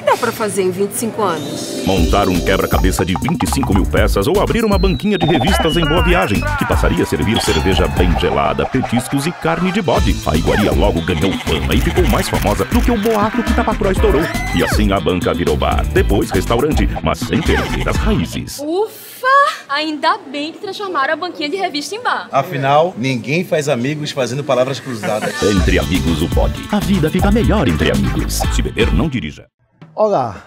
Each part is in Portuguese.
dá pra fazer em 25 anos? Montar um quebra-cabeça de 25 mil peças ou abrir uma banquinha de revistas em Boa Viagem, que passaria a servir cerveja bem gelada, petiscos e carne de bode. A iguaria logo ganhou fama e ficou mais famosa do que o boato que Tapacuró estourou. E assim a banca virou bar, depois restaurante, mas sem perder as raízes. Ufa! Ainda bem que transformaram a banquinha de revista em bar. Afinal, ninguém faz amigos fazendo palavras cruzadas. Entre amigos o pode. A vida fica melhor entre amigos. Se beber, não dirija. Olá!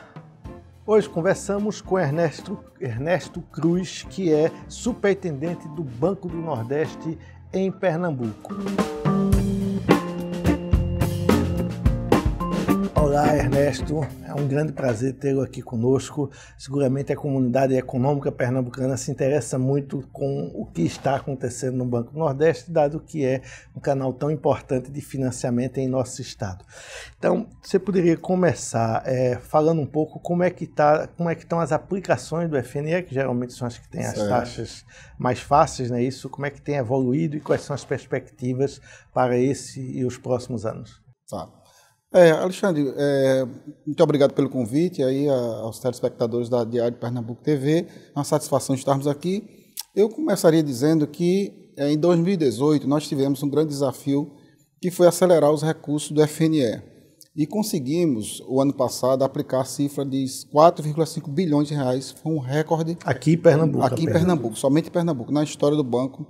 Hoje conversamos com Ernesto Cruz, que é superintendente do Banco do Nordeste em Pernambuco. Olá, Ernesto. É um grande prazer tê-lo aqui conosco. Seguramente a comunidade econômica pernambucana se interessa muito com o que está acontecendo no Banco do Nordeste, dado que é um canal tão importante de financiamento em nosso estado. Então, você poderia começar falando um pouco como é que estão as aplicações do FNE, que geralmente são as que têm as taxas mais fáceis, né? Isso, como é que tem evoluído e quais são as perspectivas para esse e os próximos anos? Tá. Alexandre, muito obrigado pelo convite aí aos telespectadores da Diário Pernambuco TV. É uma satisfação estarmos aqui. Eu começaria dizendo que em 2018 nós tivemos um grande desafio que foi acelerar os recursos do FNE. E conseguimos, o ano passado, aplicar a cifra de 4,5 bilhões de reais. Foi um recorde. Aqui em Pernambuco. Aqui em Pernambuco, somente em Pernambuco, na história do banco.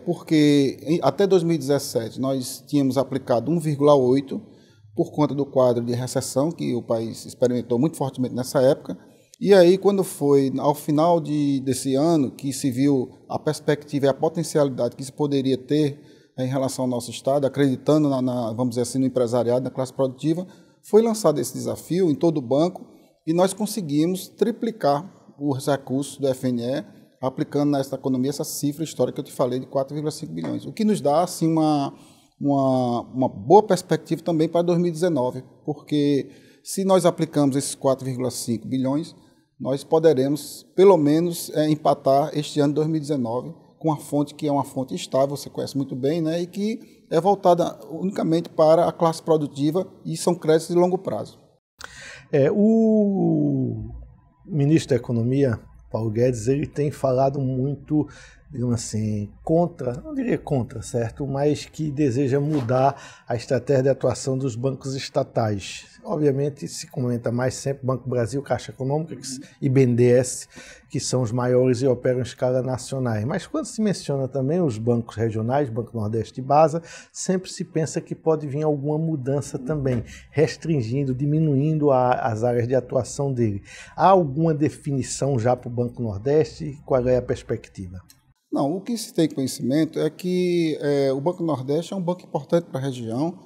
Porque até 2017 nós tínhamos aplicado 1,8 por conta do quadro de recessão que o país experimentou muito fortemente nessa época. E aí, quando foi ao final desse ano, que se viu a perspectiva e a potencialidade que isso poderia ter em relação ao nosso Estado, acreditando, vamos dizer assim, no empresariado, na classe produtiva, foi lançado esse desafio em todo o banco e nós conseguimos triplicar os recursos do FNE, aplicando nessa economia essa cifra histórica que eu te falei de 4,5 bilhões, o que nos dá assim, uma boa perspectiva também para 2019, porque se nós aplicamos esses 4,5 bilhões, nós poderemos, pelo menos, empatar este ano de 2019 com uma fonte que é uma fonte estável, você conhece muito bem, né, e que é voltada unicamente para a classe produtiva e são créditos de longo prazo. O ministro da Economia, Paulo Guedes, ele tem falado muito, digamos assim, não diria contra, certo? Mas que deseja mudar a estratégia de atuação dos bancos estatais. Obviamente, se comenta mais sempre Banco Brasil, Caixa Econômica e BNDES, que são os maiores e operam em escala nacional. Mas quando se menciona também os bancos regionais, Banco Nordeste e Basa, sempre se pensa que pode vir alguma mudança também, restringindo, diminuindo as áreas de atuação dele. Há alguma definição já para o Banco Nordeste? Qual é a perspectiva? Não, o que se tem conhecimento é que o Banco Nordeste é um banco importante para a região.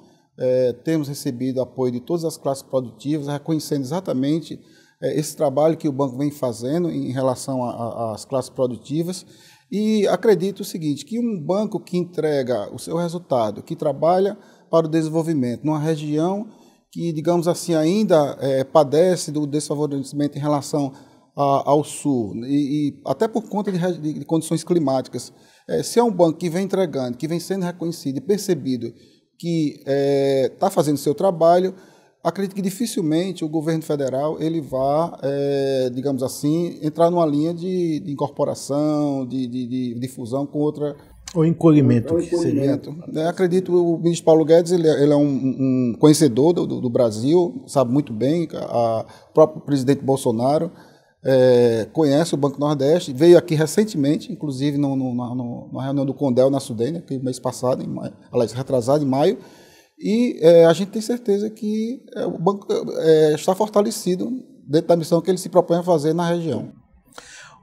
Temos recebido apoio de todas as classes produtivas, reconhecendo exatamente esse trabalho que o banco vem fazendo em relação às classes produtivas. E acredito o seguinte, que um banco que entrega o seu resultado, que trabalha para o desenvolvimento numa região que, digamos assim, ainda padece do desfavorecimento em relação ao sul, e até por conta de condições climáticas. Se é um banco que vem entregando, que vem sendo reconhecido e percebido que está fazendo o seu trabalho, acredito que dificilmente o governo federal ele vá, digamos assim, entrar numa linha de incorporação, de fusão com outra... O encolhimento. Que seria... Acredito que o ministro Paulo Guedes ele é um conhecedor do Brasil, sabe muito bem, o próprio presidente Bolsonaro conhece o Banco Nordeste, veio aqui recentemente, inclusive numa reunião do Condel na Sudene, que mês passado, retrasado, em maio, e a gente tem certeza que o banco está fortalecido dentro da missão que ele se propõe a fazer na região.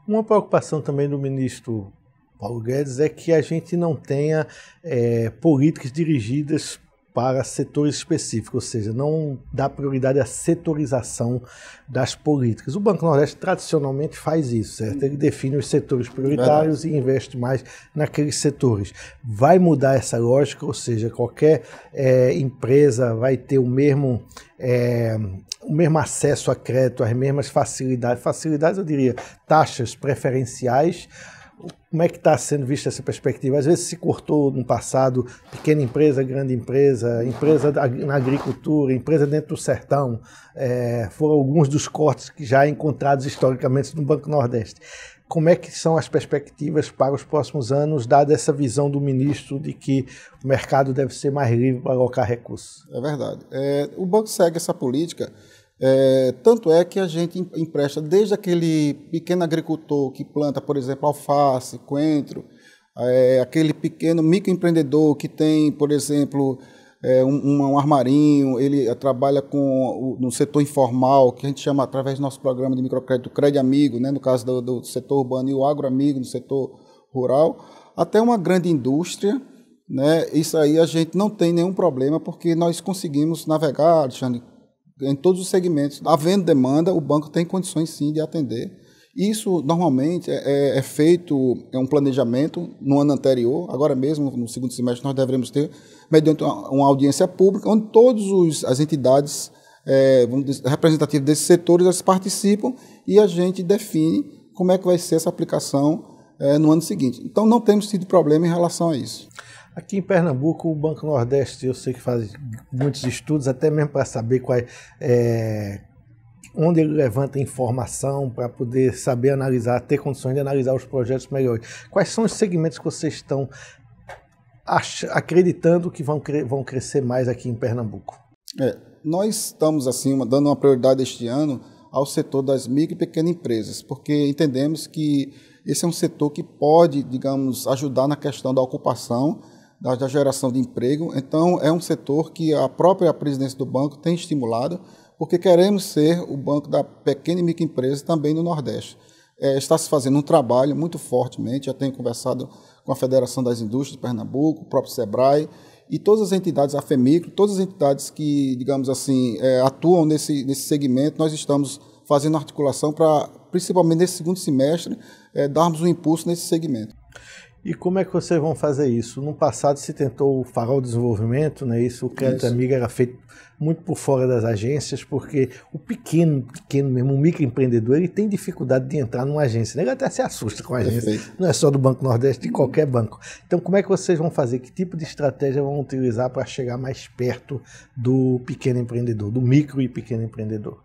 Uma preocupação também do ministro Paulo Guedes é que a gente não tenha políticas dirigidas para setores específicos, ou seja, não dá prioridade à setorização das políticas. O Banco Nordeste tradicionalmente faz isso, certo? Ele define os setores prioritários e investe mais naqueles setores. Vai mudar essa lógica, ou seja, qualquer empresa vai ter o mesmo acesso a crédito, as mesmas facilidades, eu diria, taxas preferenciais, Como é que está sendo vista essa perspectiva? Às vezes se cortou no passado pequena empresa, grande empresa, empresa na agricultura, empresa dentro do sertão. Foram alguns dos cortes que já encontrados historicamente no Banco Nordeste. Como é que são as perspectivas para os próximos anos, dada essa visão do ministro de que o mercado deve ser mais livre para alocar recursos? É verdade. O banco segue essa política, tanto é que a gente empresta desde aquele pequeno agricultor que planta, por exemplo, alface, coentro, aquele pequeno microempreendedor que tem, por exemplo, um armarinho, ele trabalha no setor informal, que a gente chama, através do nosso programa de microcrédito, Crédito Amigo, né, no caso do setor urbano, e o agroamigo no setor rural, até uma grande indústria, né, isso aí a gente não tem nenhum problema, porque nós conseguimos navegar, Alexandre, em todos os segmentos. Havendo demanda, o banco tem condições sim de atender. Isso normalmente é feito, um planejamento no ano anterior. Agora mesmo, no segundo semestre, nós devemos ter, mediante uma audiência pública, onde todas as entidades representativas desses setores elas participam e a gente define como é que vai ser essa aplicação no ano seguinte. Então, não temos tido problema em relação a isso. Aqui em Pernambuco, o Banco Nordeste, eu sei que faz muitos estudos, até mesmo para saber onde ele levanta informação para poder saber analisar, ter condições de analisar os projetos melhores. Quais são os segmentos que vocês estão acreditando que vão crescer mais aqui em Pernambuco? Nós estamos assim, dando uma prioridade este ano ao setor das micro e pequenas empresas, porque entendemos que esse é um setor que pode, digamos, ajudar na questão da ocupação, da geração de emprego. Então, é um setor que a própria presidência do banco tem estimulado, porque queremos ser o banco da pequena e microempresa também no Nordeste. Está se fazendo um trabalho muito fortemente, já tenho conversado com a Federação das Indústrias de Pernambuco, o próprio SEBRAE, e todas as entidades, a FEMICRO, todas as entidades que, digamos assim, atuam nesse segmento, nós estamos fazendo articulação para, principalmente nesse segundo semestre, darmos um impulso nesse segmento. E como é que vocês vão fazer isso? No passado se tentou o Farol Desenvolvimento, né? O Crédito Amigo era feito muito por fora das agências, porque o pequeno mesmo, o microempreendedor, ele tem dificuldade de entrar numa agência, né? Ele até se assusta com a agência, Perfeito. Não é só do Banco Nordeste, de qualquer banco. Então, como é que vocês vão fazer? Que tipo de estratégia vão utilizar para chegar mais perto do pequeno empreendedor, do micro e pequeno empreendedor?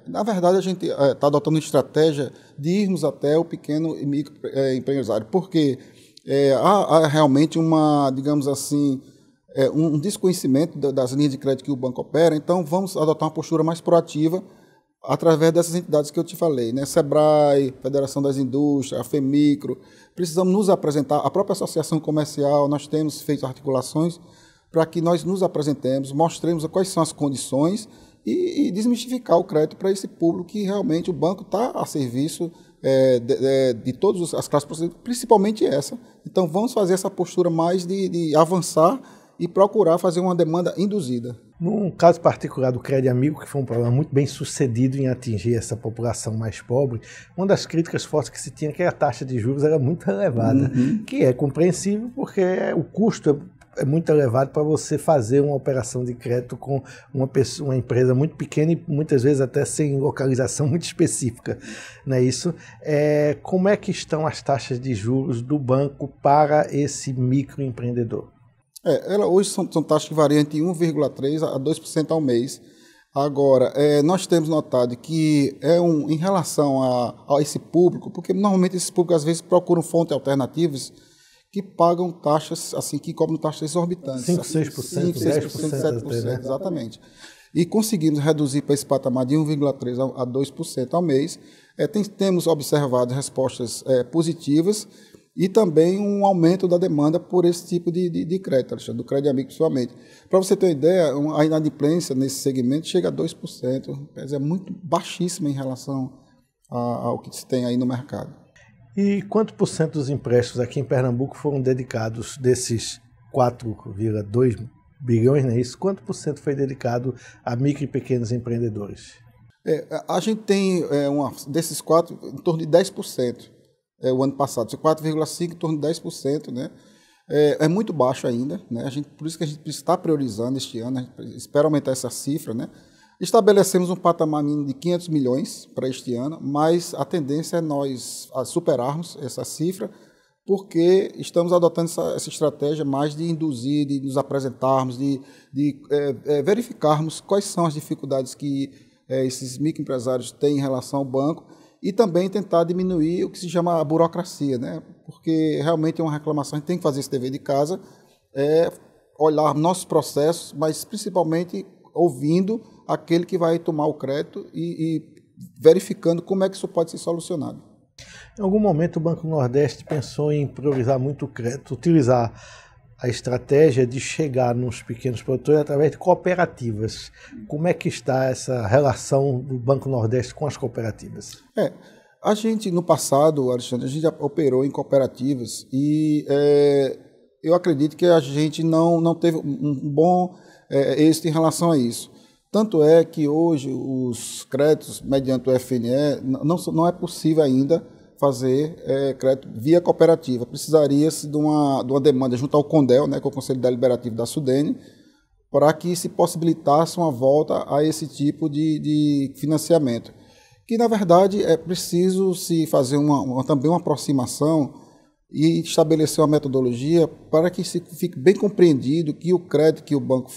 Na verdade, a gente está adotando uma estratégia de irmos até o pequeno e micro empresário, porque há realmente digamos assim, um desconhecimento das linhas de crédito que o banco opera. Então, vamos adotar uma postura mais proativa através dessas entidades que eu te falei, né? SEBRAE, Federação das Indústrias, a FEMICRO. Precisamos nos apresentar, a própria associação comercial, nós temos feito articulações para que nós nos apresentemos, mostremos quais são as condições e desmistificar o crédito para esse público que realmente o banco está a serviço de todas as classes processuais, principalmente essa. Então, vamos fazer essa postura mais de avançar e procurar fazer uma demanda induzida. No caso particular do Crédito Amigo, que foi um programa muito bem sucedido em atingir essa população mais pobre, uma das críticas fortes que se tinha é que a taxa de juros era muito elevada, que é compreensível porque o custo é muito elevado para você fazer uma operação de crédito com uma empresa muito pequena e muitas vezes até sem localização muito específica, não é isso? Como é que estão as taxas de juros do banco para esse microempreendedor? Hoje são taxas que variam entre 1,3% a 2% ao mês. Agora, nós temos notado que em relação a esse público, porque normalmente esse público às vezes procuram fontes alternativas que pagam taxas, assim, que cobram taxas exorbitantes. 5%, 6%, 10%, 7%, né? Exatamente. E conseguimos reduzir para esse patamar de 1,3% a 2% ao mês. Temos observado respostas positivas e também um aumento da demanda por esse tipo de crédito, Alexandre, do Crédito Amigo principalmente. Para você ter uma ideia, a inadimplência nesse segmento chega a 2%, quer dizer, é muito baixíssima em relação ao que se tem aí no mercado. E quanto por cento dos empréstimos aqui em Pernambuco foram dedicados desses 4,2 bilhões, né? Isso, quanto por cento foi dedicado a micro e pequenos empreendedores? A gente tem desses 4, em torno de 10%. O ano passado, 4,5% em torno de 10%, né? É muito baixo ainda, né? Por isso que a gente está priorizando este ano, a gente espera aumentar essa cifra, né? Estabelecemos um patamar mínimo de 500 milhões para este ano, mas a tendência é nós superarmos essa cifra porque estamos adotando essa estratégia mais de induzir, de nos apresentarmos, de verificarmos quais são as dificuldades que esses microempresários têm em relação ao banco e também tentar diminuir o que se chama a burocracia, né? Porque realmente é uma reclamação, a gente tem que fazer esse dever de casa, olhar nossos processos, mas principalmente ouvindo aquele que vai tomar o crédito e verificando como é que isso pode ser solucionado. Em algum momento o Banco Nordeste pensou em priorizar muito o crédito, utilizar a estratégia de chegar nos pequenos produtores através de cooperativas. Como é que está essa relação do Banco Nordeste com as cooperativas? A gente, no passado, Alexandre, a gente já operou em cooperativas e eu acredito que a gente não teve um bom êxito em relação a isso. Tanto é que hoje os créditos mediante o FNE não é possível ainda fazer crédito via cooperativa. Precisaria-se de uma demanda junto ao CONDEL, né, que é o Conselho Deliberativo da SUDENE, para que se possibilitasse uma volta a esse tipo de financiamento. Que, na verdade, é preciso se fazer também uma aproximação e estabelecer uma metodologia para que se fique bem compreendido que o crédito que o banco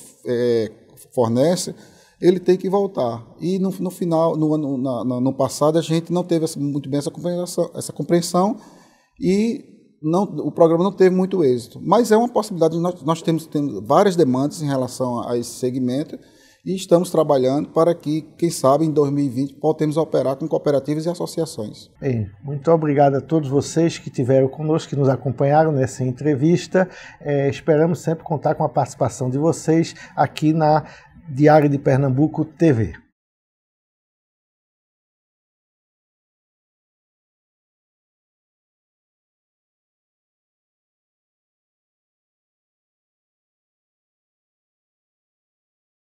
fornece, ele tem que voltar. E no final, no passado, a gente não teve muito bem essa compreensão e o programa não teve muito êxito. Mas é uma possibilidade, nós temos várias demandas em relação a esse segmento e estamos trabalhando para que, quem sabe, em 2020, possamos operar com cooperativas e associações. Bem, muito obrigado a todos vocês que estiveram conosco, que nos acompanharam nessa entrevista. Esperamos sempre contar com a participação de vocês aqui na Diário de Pernambuco TV.